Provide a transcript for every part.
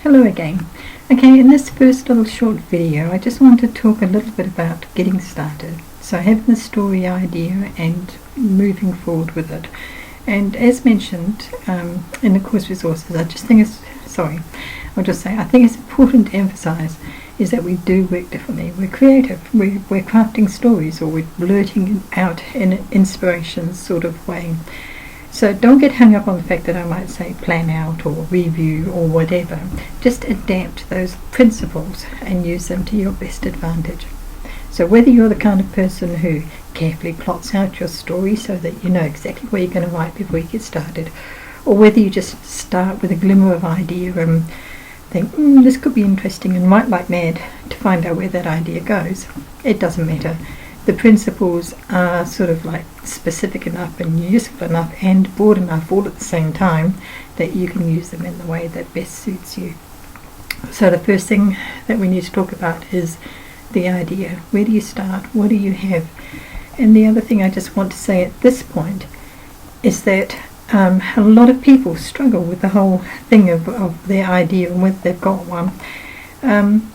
Hello again. Okay, in this first little short video I just want to talk a little bit about getting started. So having the story idea and moving forward with it. And as mentioned in the course resources, I think it's important to emphasize is that we do work differently. We're creative, we're crafting stories, or we're blurting out in an inspiration sort of way. So don't get hung up on the fact that I might say plan out or review or whatever. Just adapt those principles and use them to your best advantage. So whether you're the kind of person who carefully plots out your story so that you know exactly what you're going to write before you get started, or whether you just start with a glimmer of idea and think, this could be interesting, and write like mad to find out where that idea goes, it doesn't matter. The principles are sort of like specific enough and useful enough and broad enough all at the same time that you can use them in the way that best suits you. So the first thing that we need to talk about is the idea. Where do you start? What do you have? And the other thing I just want to say at this point is that a lot of people struggle with the whole thing of their idea and whether they've got one.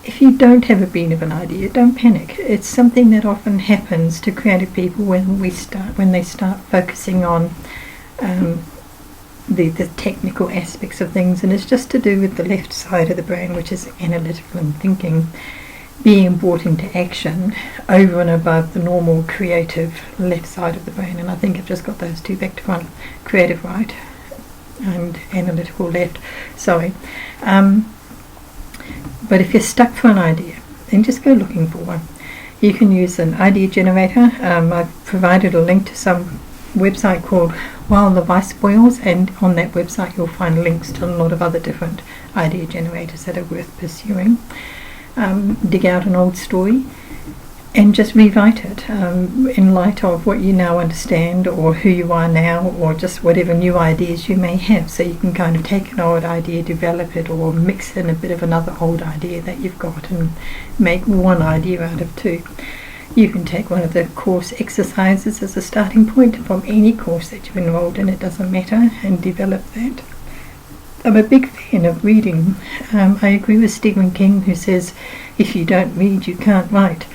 If you don't have a bean of an idea, don't panic. It's something that often happens to creative people when they start focusing on the technical aspects of things, and it's just to do with the left side of the brain, which is analytical and thinking, being brought into action over and above the normal creative left side of the brain. And I think I've just got those two back to front: creative right and analytical left. Sorry. But if you're stuck for an idea, then just go looking for one. You can use an idea generator. I've provided a link to some website called While the Vice Boils, and on that website you'll find links to a lot of other different idea generators that are worth pursuing. Dig out an old story and just rewrite it in light of what you now understand, or who you are now, or just whatever new ideas you may have. So you can kind of take an old idea, develop it, or mix in a bit of another old idea that you've got and make one idea out of two. You can take one of the course exercises as a starting point from any course that you've enrolled in, it doesn't matter, and develop that. I'm a big fan of reading. I agree with Stephen King, who says if you don't read you can't write.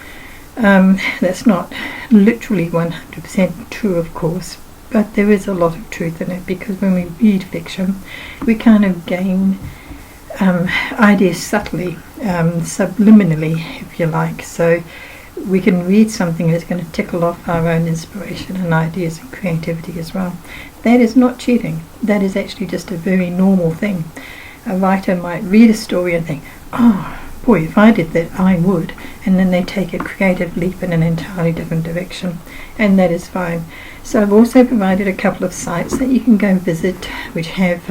That's not literally 100% true, of course, but there is a lot of truth in it, because when we read fiction we kind of gain ideas subtly, subliminally, if you like. So we can read something that's going to tickle off our own inspiration and ideas and creativity as well. That is not cheating. That is actually just a very normal thing. A writer might read a story and think, oh boy, if I did that I would, and then they take a creative leap in an entirely different direction, and that is fine. So I've also provided a couple of sites that you can go and visit which have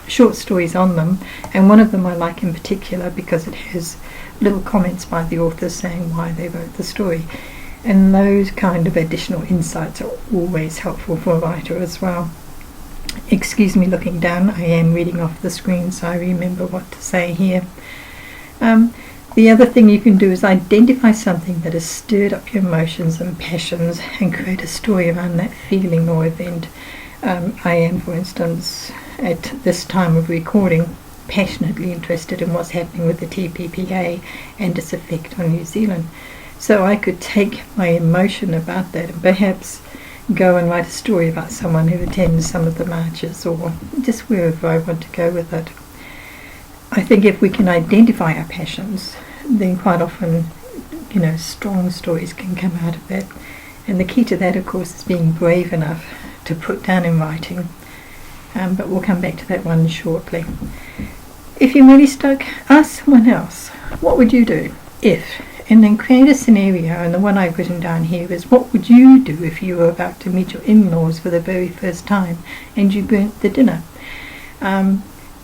short stories on them, and one of them I like in particular because it has little comments by the authors saying why they wrote the story, and those kind of additional insights are always helpful for a writer as well. Excuse me looking down, I am reading off the screen so I remember what to say here. The other thing you can do is identify something that has stirred up your emotions and passions and create a story around that feeling or event. I am, for instance, at this time of recording, passionately interested in what's happening with the TPPA and its effect on New Zealand. So I could take my emotion about that and perhaps go and write a story about someone who attends some of the marches, or just wherever I want to go with it. I think if we can identify our passions, then quite often, strong stories can come out of that. And the key to that, of course, is being brave enough to put down in writing. But we'll come back to that one shortly. If you're really stuck, ask someone else, what would you do if? And then create a scenario, and the one I've written down here is, what would you do if you were about to meet your in-laws for the very first time and you burnt the dinner?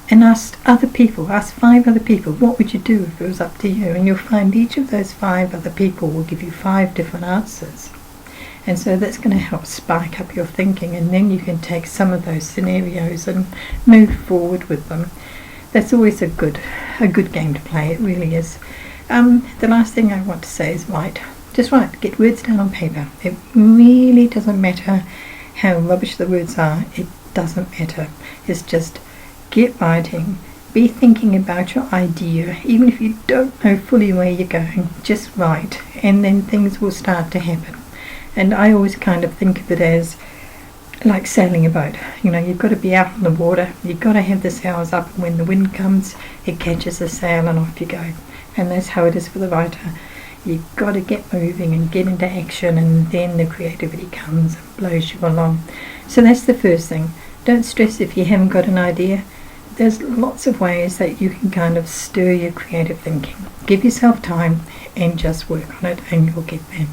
And ask other people, ask 5 other people, what would you do if it was up to you? And you'll find each of those 5 other people will give you 5 different answers. And so that's going to help spike up your thinking, and then you can take some of those scenarios and move forward with them. That's always a good game to play, it really is. The last thing I want to say is write. Just write, get words down on paper. It really doesn't matter how rubbish the words are, it doesn't matter. It's just get writing, be thinking about your idea, even if you don't know fully where you're going. Just write, and then things will start to happen. And I always kind of think of it as like sailing a boat. You know, you've got to be out on the water, you've got to have the sails up, and when the wind comes, it catches the sail and off you go. And that's how it is for the writer. You've got to get moving and get into action, and then the creativity comes and blows you along. So that's the first thing. Don't stress if you haven't got an idea. There's lots of ways that you can kind of stir your creative thinking. Give yourself time and just work on it, and you'll get there.